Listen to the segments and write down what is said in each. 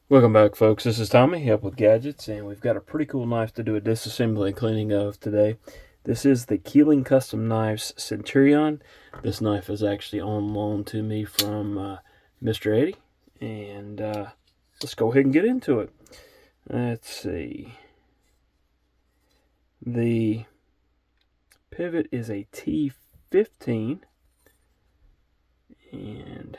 Welcome back, folks. This is Tommy, Help with Gadgets, and we've got a pretty cool knife to do a disassembly and cleaning of today. This is the Keeling Custom Knives Centurion. This knife is actually on loan to me from Mr. Eddy, and let's go ahead and get into it. Let's see. The pivot is a T15, and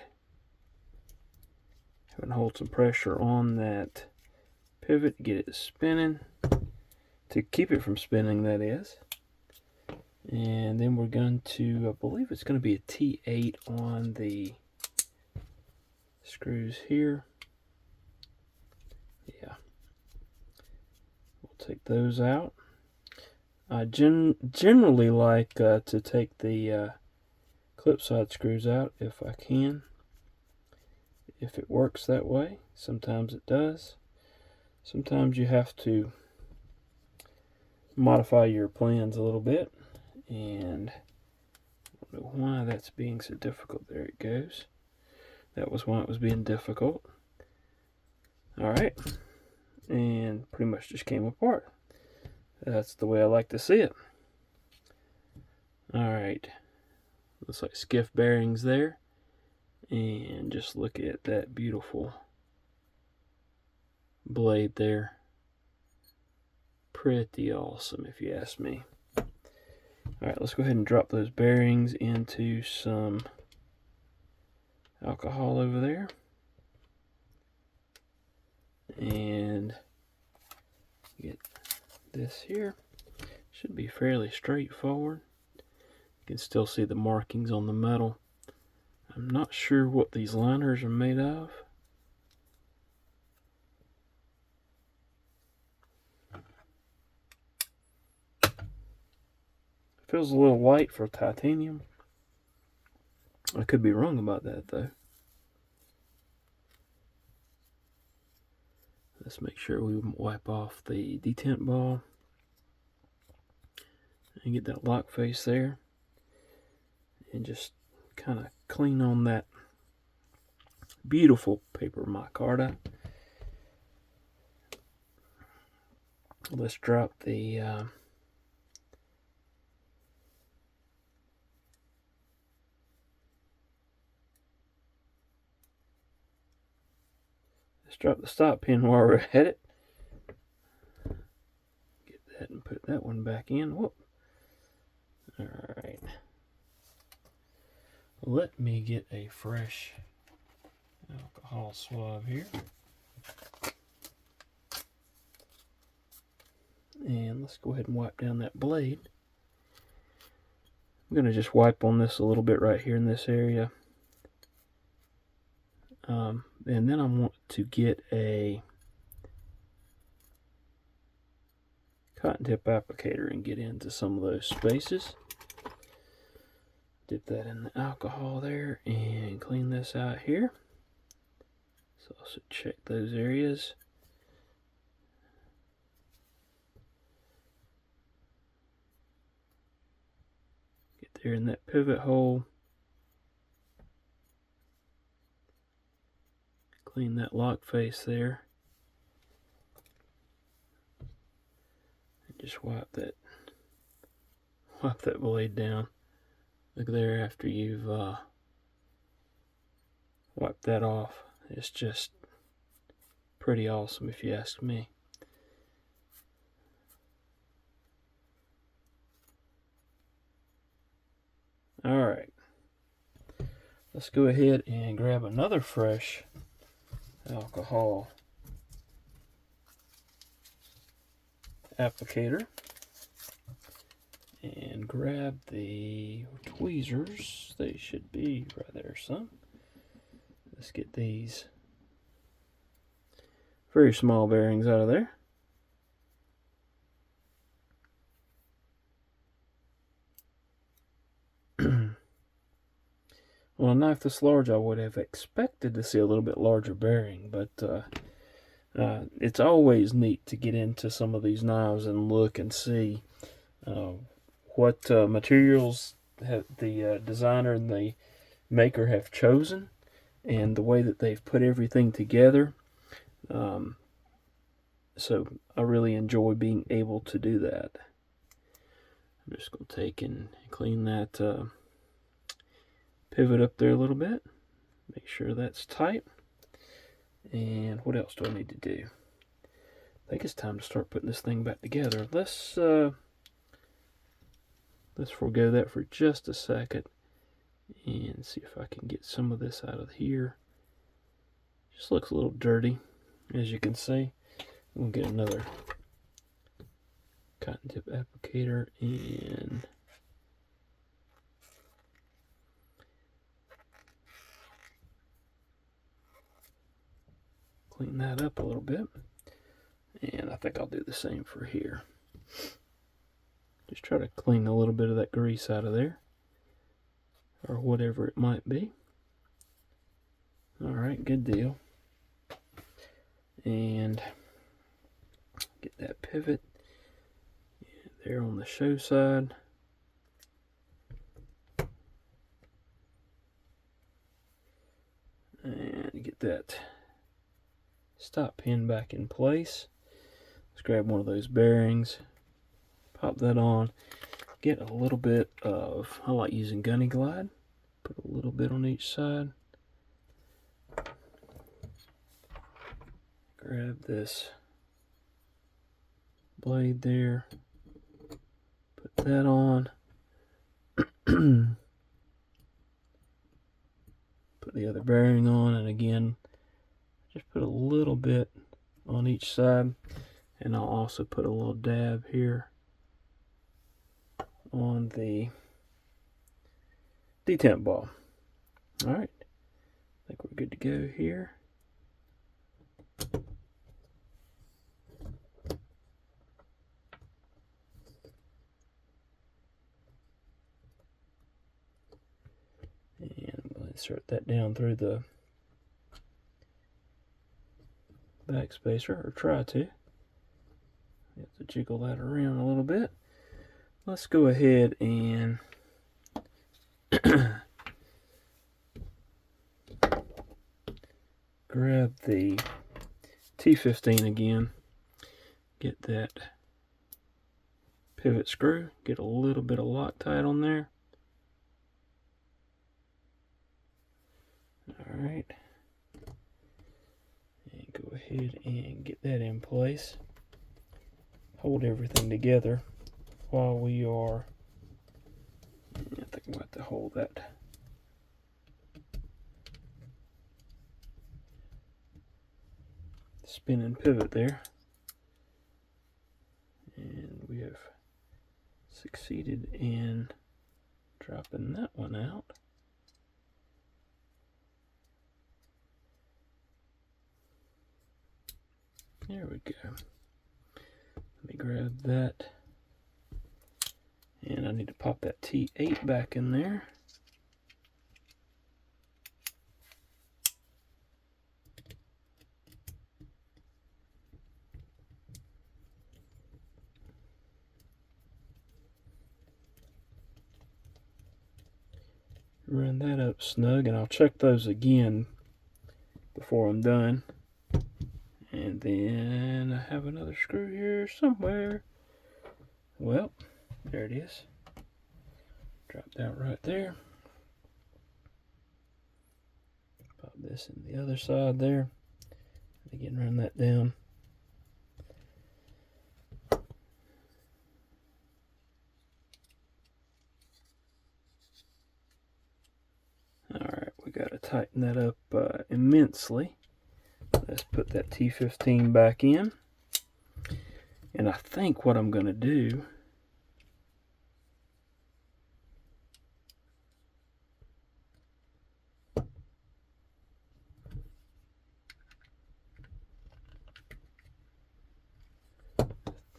and hold some pressure on that pivot to get it spinning, to keep it from spinning, that is. And then we're going to, I believe it's going to be a T8 on the screws here. Yeah, we'll take those out. I generally like to take the clip side screws out if I can, if it works that way. Sometimes it does. Sometimes you have to modify your plans a little bit, and I don't know why that's being so difficult. There it goes. That was why it was being difficult. Alright, and pretty much just came apart. That's the way I like to see it. Alright, looks like skiff bearings there. And just look at that beautiful blade there. Pretty awesome, if you ask me. Alright, let's go ahead and drop those bearings into some alcohol over there. And get this here. Should be fairly straightforward. You can still see the markings on the metal. I'm not sure what these liners are made of. Feels a little light for titanium. I could be wrong about that though. Let's make sure we wipe off the detent ball and get that lock face there, and just kind of clean on that beautiful paper micarta. Let's drop the stop pin while we're at it. Get that and put that one back in. Whoop. Alright. Let me get a fresh alcohol swab here. And let's go ahead and wipe down that blade. I'm going to just wipe on this a little bit right here in this area. And then I want to get a cotton tip applicator and get into some of those spaces. Dip that in the alcohol there and clean this out here. So also check those areas. Get there in that pivot hole. Clean that lock face there. And just wipe that blade down. Look there, after you've wiped that off. It's just pretty awesome, if you ask me. Alright, let's go ahead and grab another fresh alcohol applicator and grab the tweezers. They should be right there, son. Let's get these very small bearings out of there. On a knife this large, I would have expected to see a little bit larger bearing, but it's always neat to get into some of these knives and look and see what materials the designer and the maker have chosen, and the way that they've put everything together. So I really enjoy being able to do that. I'm just going to take and clean that pivot up there a little bit. Make sure that's tight. And what else do I need to do? I think it's time to start putting this thing back together. Let's forego that for just a second and see if I can get some of this out of here. Just looks a little dirty, as you can see. We'll get another cotton tip applicator and clean that up a little bit. And I think I'll do the same for here. Just try to clean a little bit of that grease out of there, or whatever it might be. Alright, good deal. And get that pivot there on the show side. And get that stop pin back in place. Let's grab one of those bearings, pop that on, get a little bit of, I like using Gunny Glide, put a little bit on each side. Grab this blade there, put that on, put the other bearing on, and again, just put a little bit on each side. And I'll also put a little dab here on the detemp ball. Alright, I think we're good to go here. And we'll insert that down through the back spacer, or try to. You have to jiggle that around a little bit. Let's go ahead and grab the T15 again. Get that pivot screw. Get a little bit of Loctite on there. Alright. And go ahead and get that in place. Hold everything together while we are, I think I'm going to have to hold that spinning pivot there. And we have succeeded in dropping that one out. There we go. Let me grab that, and I need to pop that T8 back in there. Run that up snug, and I'll check those again before I'm done. And then I have another screw here somewhere. Well, there it is. Dropped out right there. Pop this in the other side there. And again, run that down. Alright, we got to tighten that up immensely. Let's put that T15 back in. And I think what I'm going to do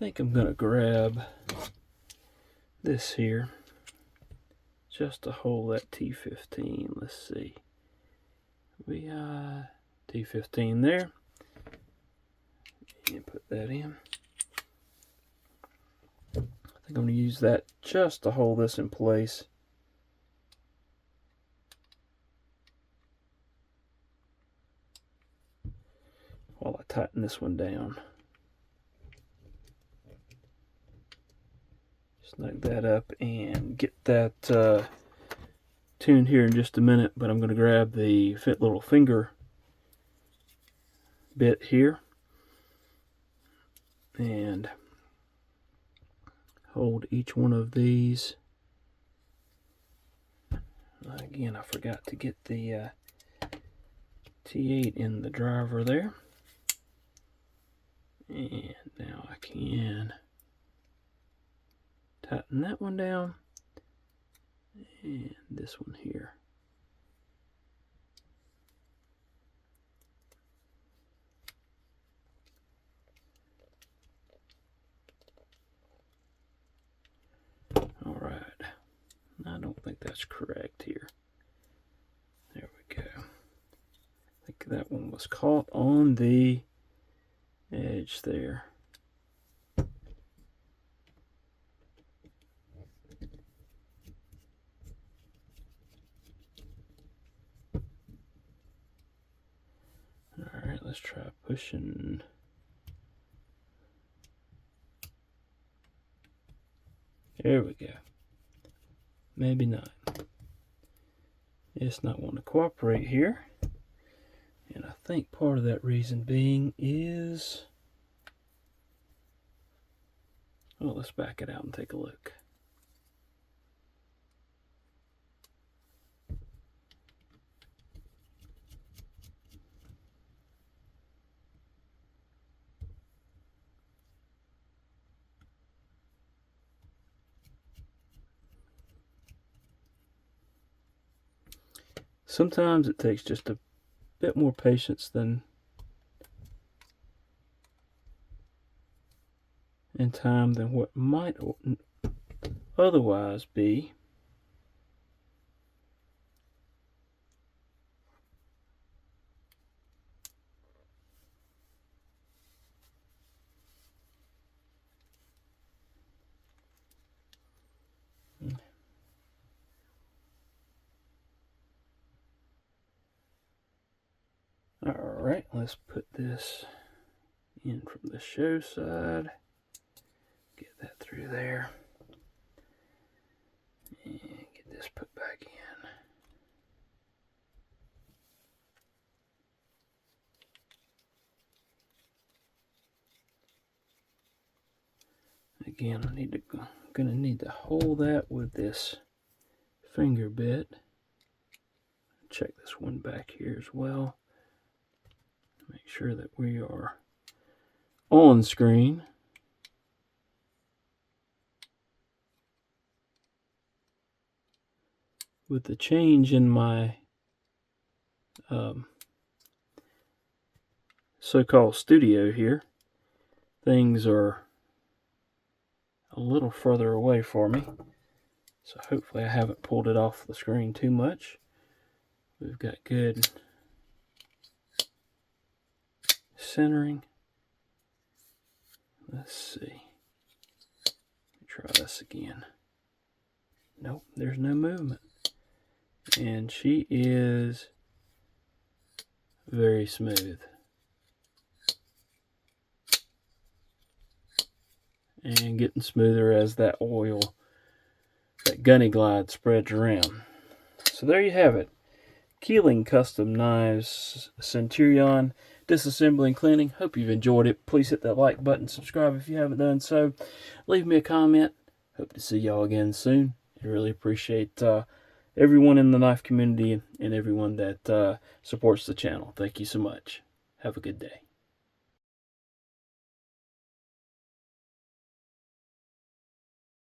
I'm going to grab this here just to hold that T15. Let's see. We got T15 there. And put that in. I think I'm going to use that just to hold this in place. while I tighten this one down. Snug that up and get that tuned here in just a minute, but I'm going to grab the little finger bit here and hold each one of these. Again, I forgot to get the T8 in the driver there. And now I can tighten that one down and this one here. All right. I don't think that's correct here. There we go. I think that one was caught on the edge there. Alright, let's try pushing. There we go. Maybe not. It's not wanting to cooperate here. And I think part of that reason being is... well, let's back it out and take a look. Sometimes it takes just a bit more patience than and time than what might otherwise be. Alright, let's put this in from the show side. Get that through there. And get this put back in. Again, I'm gonna need to hold that with this finger bit. Check this one back here as well. Make sure that we are on screen. With the change in my so-called studio here, things are a little further away for me. So hopefully I haven't pulled it off the screen too much. We've got good centering. Let's see. Let me try this again. Nope, there's no movement. And she is very smooth. And getting smoother as that oil, that gunny glide spreads around. So there you have it. Keeling Custom Knives Centurion disassembly and cleaning. Hope you've enjoyed it. Please hit that like button, subscribe if you haven't done so. Leave me a comment. Hope to see y'all again soon. I really appreciate everyone in the knife community and everyone that supports the channel. Thank you so much. Have a good day.